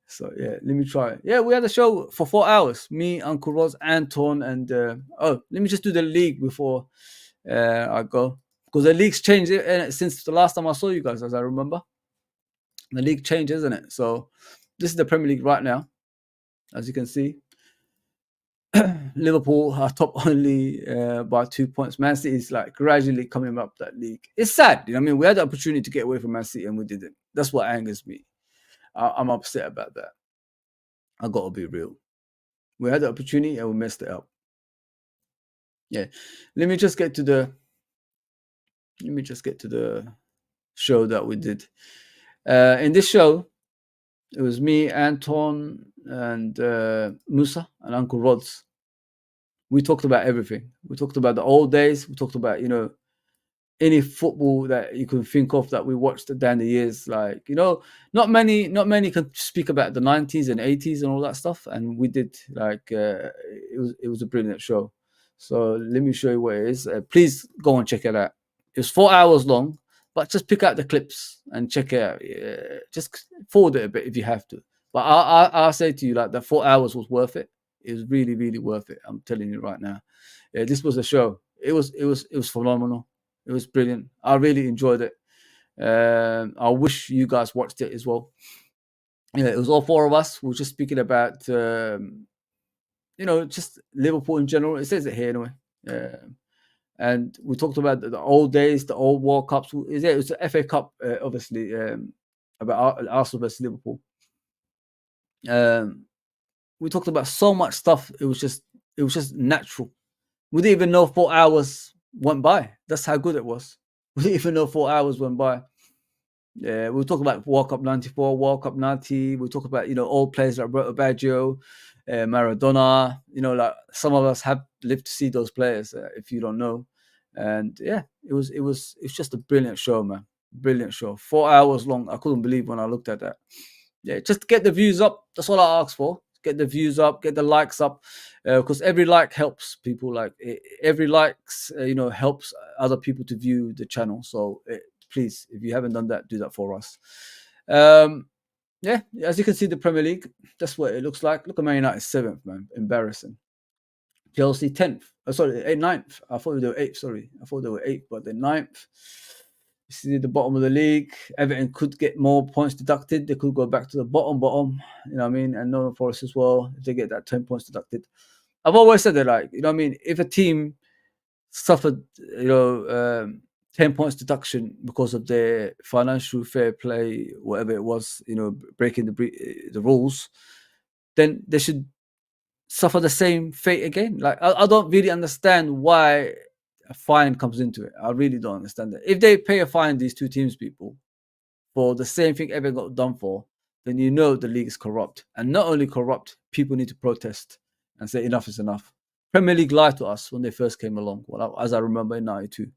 So yeah, let me try. Yeah, we had a show for 4 hours. Me, Uncle Roz, Anton, and let me just do the league before I go, because the league's changed since the last time I saw you guys, as I remember. The league changed, isn't it? So this is the Premier League right now, as you can see. Liverpool are top only by 2 points. Man City is like gradually coming up that league. It's sad, you know what I mean? We had the opportunity to get away from Man City and we didn't. That's what angers me. I'm upset about that. I gotta be real. We had the opportunity and we messed it up. Yeah. Let me just get to the show that we did. In this show, it was me, Anton, and Musa and Uncle Rods. We talked about everything. We talked about the old days. We talked about, any football that you can think of that we watched down the years. Like, not many can speak about the 90s and 80s and all that stuff. And we did. Like, it was a brilliant show. So let me show you what it is. Please go and check it out. It's 4 hours long, but just pick out the clips and check it out. Just forward it a bit if you have to. But I'll say to you, like, the 4 hours was worth it. It was really, really worth it. I'm telling you right now. Yeah, this was a show. It was phenomenal. It was brilliant. I really enjoyed it. I wish you guys watched it as well. Yeah, it was all four of us. We were just speaking about, just Liverpool in general. It says it here anyway. And we talked about the old days, the old World Cups. It was the FA Cup, obviously, about Arsenal versus Liverpool. We talked about so much stuff. It was just natural. We didn't even know 4 hours went by. That's how good it was. We didn't even know 4 hours went by. Yeah, we talk about World Cup 94, World Cup 90. We talk about, old players like Roberto Baggio, Maradona. Like some of us have lived to see those players, if you don't know. And yeah, it was just a brilliant show, man. Brilliant show. 4 hours long. I couldn't believe when I looked at that. Yeah, just get the views up. That's all I ask for. Get the views up, get the likes up, because every like helps people. Like every likes, helps other people to view the channel. So please, if you haven't done that, do that for us. Yeah, as you can see, the Premier League, that's what it looks like. Look at Man United 7th, man. Embarrassing. Chelsea 10th. Sorry, 9th. I thought they were 8th. Sorry, I thought they were 8th, but they're 9th. You see the bottom of the league. Everton could get more points deducted. They could go back to the bottom. You know what I mean? And Nottingham Forest as well, if they get that 10 points deducted. I've always said that, like, you know what I mean? If a team suffered, 10 points deduction because of their financial fair play, whatever it was, breaking the rules, then they should suffer the same fate again. Like, I don't really understand why a fine comes into it. I really don't understand that. If they pay a fine, these two teams, people, for the same thing ever got done for, then the league is corrupt. And not only corrupt, people need to protest and say enough is enough. Premier League lied to us when they first came along. Well, as I remember in 92.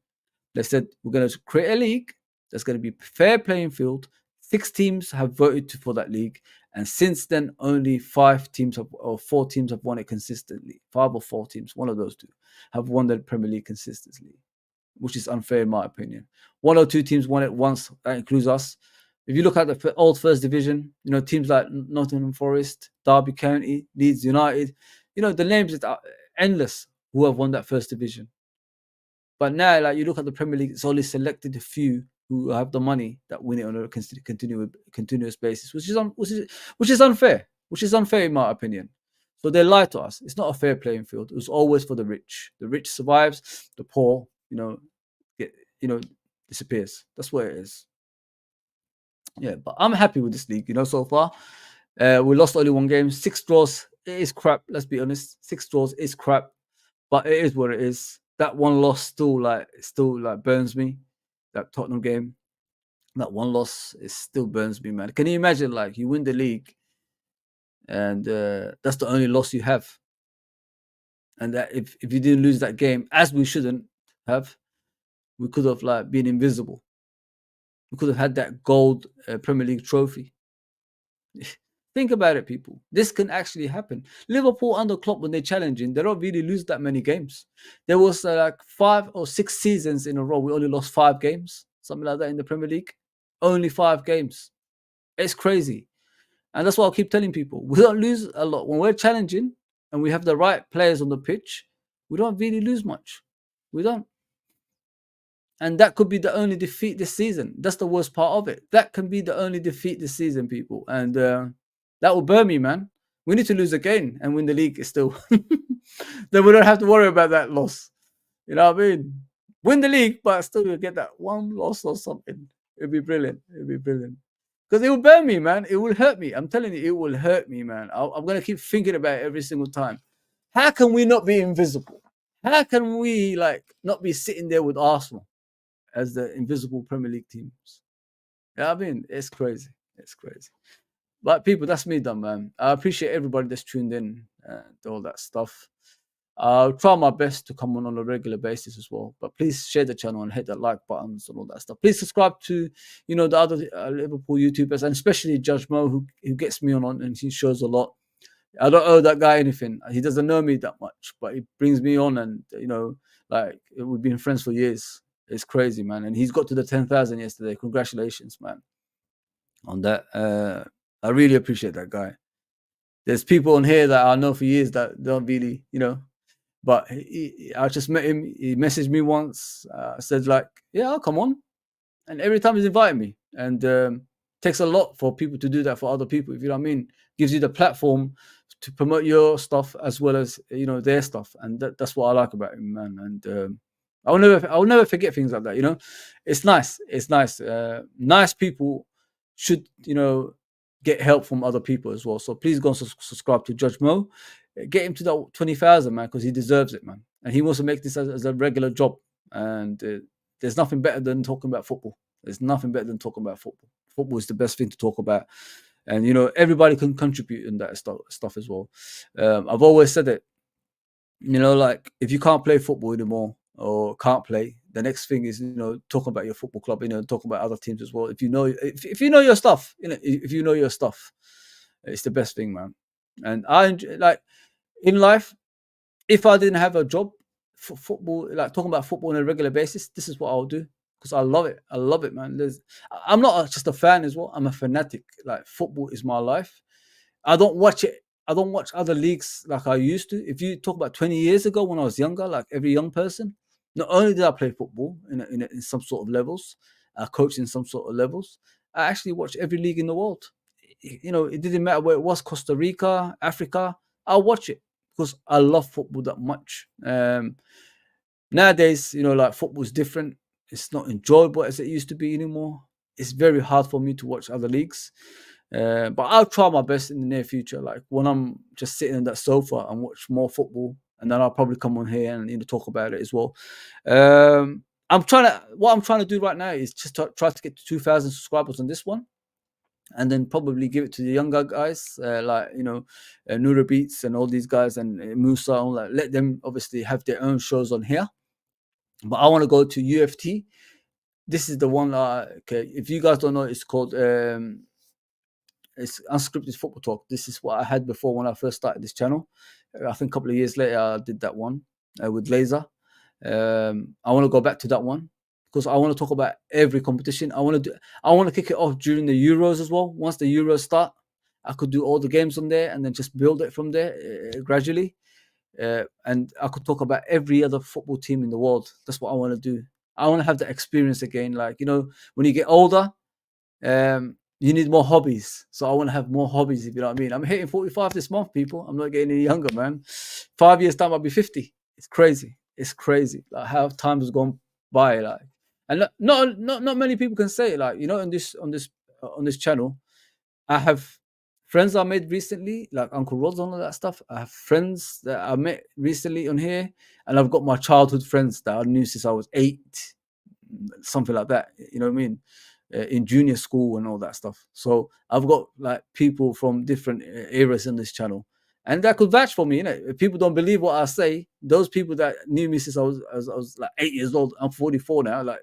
They said, we're going to create a league that's going to be fair playing field. 6 teams have voted for that league. And since then, only 4 teams have won it consistently. 5 or 4 teams, one of those two, have won the Premier League consistently, which is unfair in my opinion. 1 or 2 teams won it once. That includes us. If you look at the old first division, teams like Nottingham Forest, Derby County, Leeds United, the names are endless who have won that first division. But now, like, you look at the Premier League, it's only selected a few who have the money that win it on a continuous basis, which is unfair. Which is unfair in my opinion. So they lie to us. It's not a fair playing field. It was always for the rich. The rich survives. The poor, disappears. That's what it is. Yeah, but I'm happy with this league. So far, we lost only 1 game, 6 draws. It is crap. Let's be honest. 6 draws is crap, but it is what it is. that one loss still burns me. That Tottenham game, that one loss, it still burns me, man. Can you imagine, like, you win the league and that's the only loss you have, and that if you didn't lose that game, as we shouldn't have, we could have like been invisible. We could have had that gold Premier League trophy. Think about it, people. This can actually happen. Liverpool under Klopp, when they're challenging, they don't really lose that many games. There was like 5 or 6 seasons in a row we only lost 5 games, something like that in the Premier League. Only 5 games. It's crazy. And that's what I keep telling people. We don't lose a lot. When we're challenging and we have the right players on the pitch, we don't really lose much. We don't. And that could be the only defeat this season. That's the worst part of it. That can be the only defeat this season, people. And that will burn me, man. We need to lose again and win the league still. Then we don't have to worry about that loss. You know what I mean? Win the league, but still you'll get that one loss or something. It'd be brilliant. It'd be brilliant. Because it will burn me, man. It will hurt me. I'm telling you, it will hurt me, man. I'm going to keep thinking about it every single time. How can we not be invisible? How can we like not be sitting there with Arsenal as the invisible Premier League teams? Yeah, I mean, it's crazy. It's crazy. But people, that's me done, man. I appreciate everybody that's tuned in to all that stuff. I'll try my best to come on a regular basis as well. But please share the channel and hit the like buttons and all that stuff. Please subscribe to, the other Liverpool YouTubers, and especially Judge Mo, who gets me on and he shows a lot. I don't owe that guy anything. He doesn't know me that much, but he brings me on, and like we've been friends for years. It's crazy, man. And he's got to the 10,000 yesterday. Congratulations, man, on that. I really appreciate that guy. There's people on here that I know for years that don't really, but I just met him. He messaged me once. Said like, yeah, I'll come on. And every time he's inviting me. And takes a lot for people to do that for other people, if you know what I mean. Gives you the platform to promote your stuff as well as, their stuff. And that's what I like about him, man. And I'll never forget things like that, It's nice. It's nice. Nice people should, get help from other people as well. So please go and subscribe to Judge Mo. Get him to that 20,000, man, because he deserves it, man. And he wants to make this as a regular job. And there's nothing better than talking about football. There's nothing better than talking about football. Football is the best thing to talk about. And, everybody can contribute in that stuff as well. I've always said it, like if you can't play football anymore or can't play, the next thing is, talking about your football club, talking about other teams as well. If you know your stuff, if you know your stuff, it's the best thing, man. And I enjoy, like, in life, if I didn't have a job for football, like talking about football on a regular basis, this is what I'll do, because I love it. I love it, man. I'm not just a fan as well. I'm a fanatic. Like, football is my life. I don't watch it. I don't watch other leagues like I used to. If you talk about 20 years ago when I was younger, like every young person, not only did I play football in some sort of levels, I coached in some sort of levels, I actually watched every league in the world. It didn't matter where it was, Costa Rica, Africa, I'll watch it because I love football that much. Nowadays, like, football is different. It's not enjoyable as it used to be anymore. It's very hard for me to watch other leagues. But I'll try my best in the near future. Like when I'm just sitting on that sofa and watch more football, and then I'll probably come on here and talk about it as well. What I'm trying to do right now is just try to get to 2,000 subscribers on this one, and then probably give it to the younger guys, like Nura Beats and all these guys, and Musa, and like, let them obviously have their own shows on here. But I want to go to UFT. This is the one. Okay, if you guys don't know, it's called it's Unscripted Football Talk. This is what I had before when I first started this channel. I think a couple of years later, I did that one with Laser. I want to go back to that one because I want to talk about every competition. I want to kick it off during the Euros as well. Once the Euros start, I could do all the games on there and then just build it from there gradually. And I could talk about every other football team in the world. That's what I want to do. I want to have that experience again. Like, when you get older, you need more hobbies. So I want to have more hobbies, if you know what I mean. I'm hitting 45 this month, people. I'm not getting any younger, man. 5 years time, I'll be 50. It's crazy. It's crazy. Like how time has gone by. Like, and not many people can say it. Like, on this channel, I have friends I made recently, like Uncle Rod's and all that stuff. I have friends that I met recently on here, and I've got my childhood friends that I knew since I was 8, something like that. You know what I mean? In junior school and all that stuff. So I've got like people from different eras in this channel, and that could vouch for me. You know, if people don't believe what I say, those people that knew me since I was like 8 years old, I'm 44 now, like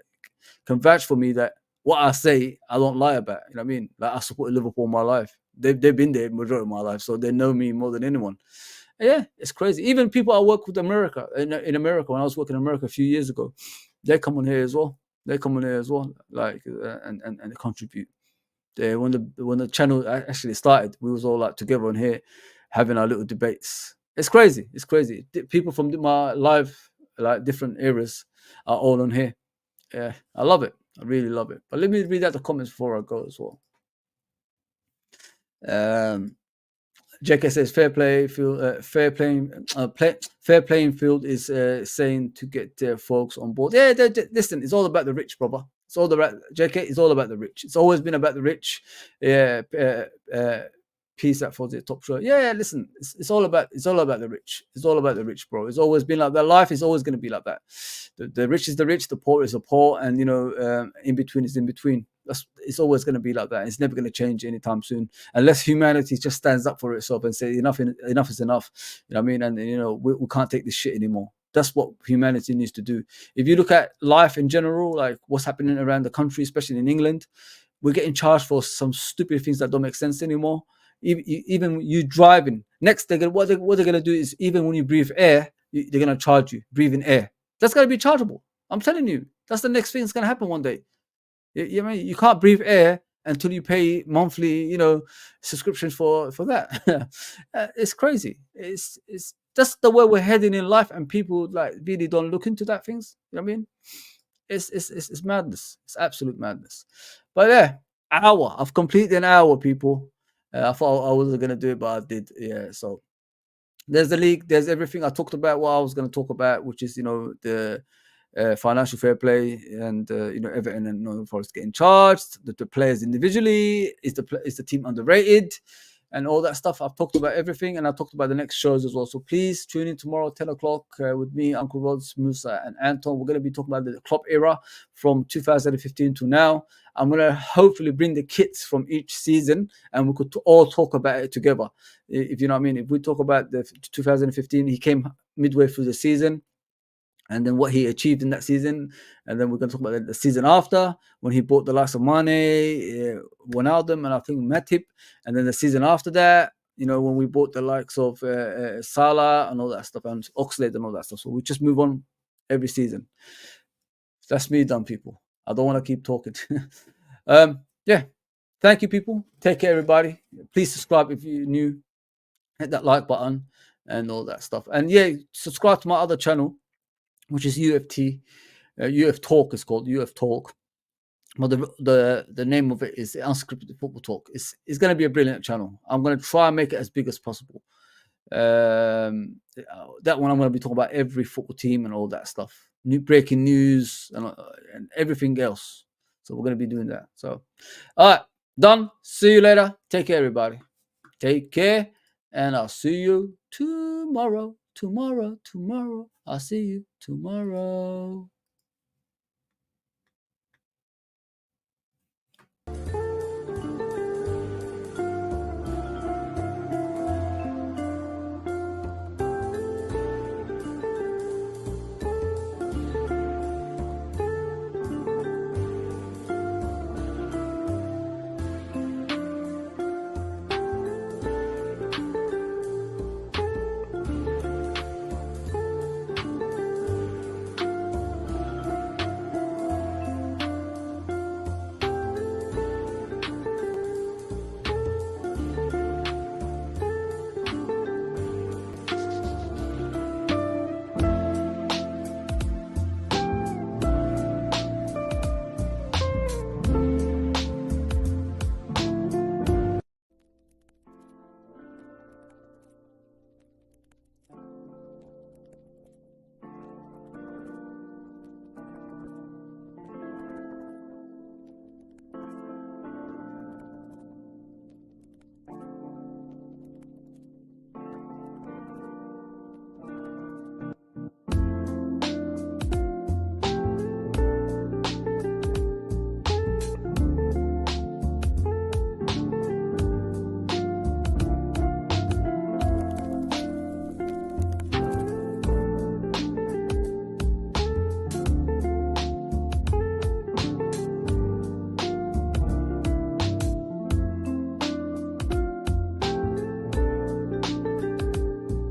can vouch for me that what I say, I don't lie about. You know what I mean? Like I supported Liverpool my life. They've been there majority of my life, so they know me more than anyone. Yeah, it's crazy. Even people I work with America in America when I was working in America a few years ago, they come on here as well. They come on here as well, like and they contribute. When the channel actually started, we was all like together on here, having our little debates. It's crazy. It's crazy. People from my life, like different eras, are all on here. Yeah, I love it. I really love it. But let me read out the comments before I go as well. JK says fair play field, fair playing field is saying to get folks on board. Yeah, listen, it's all about the rich, brother. It's all about JK. It's all about the rich. It's always been about the rich. Yeah, peace out for the top show. Yeah, listen, it's all about the rich. It's all about the rich, bro. It's always been like that. Life is always going to be like that. The rich is the rich, the poor is the poor, and in between is in between. It's always going to be like that. It's never going to change anytime soon, unless humanity just stands up for itself and say enough is enough. You know what I mean? And we can't take this shit anymore. That's what humanity needs to do. If you look at life in general, like what's happening around the country, especially in England, we're getting charged for some stupid things that don't make sense anymore. Even you driving, next what they're going to do is, even when you breathe air, they're going to charge you breathing air. That's going to be chargeable. I'm telling you, that's the next thing that's going to happen one day. You can't breathe air until you pay monthly, subscriptions for that. It's crazy. It's that's the way we're heading in life, and people like really don't look into that things. You know what I mean? It's madness. It's absolute madness. But yeah, hour. I've completed an hour, people. I thought I wasn't gonna do it, but I did. Yeah. So there's the league. There's everything I talked about. What I was going to talk about, which is the financial fair play, and Everton and Nottingham Forest getting charged. The players individually, is the team underrated, and all that stuff. I've talked about everything, and I talked about the next shows as well. So please tune in tomorrow, 10 o'clock, with me, Uncle Rods, Musa, and Anton. We're going to be talking about the Klopp era from 2015 to now. I'm going to hopefully bring the kits from each season, and we could all talk about it together. If you know what I mean. If we talk about the 2015, he came midway through the season, and then what he achieved in that season, and then we're going to talk about the season after, when he bought the likes of Mane, Wijnaldum, and I think Matip, and then the season after that, when we bought the likes of Salah and all that stuff, and Oxlade and all that stuff. So we just move on every season. That's me done, people. I don't want to keep talking. Yeah. Thank you, people. Take care, everybody. Please subscribe if you're new. Hit that like button and all that stuff. And yeah, subscribe to my other channel, which is UFT. UF Talk is called UF Talk. But the name of it is Unscripted Football Talk. It's going to be a brilliant channel. I'm going to try and make it as big as possible. That one I'm going to be talking about every football team and all that stuff, breaking news and everything else. So we're going to be doing that. So, all right, done. See you later. Take care, everybody. Take care, and I'll see you tomorrow. I'll see you tomorrow.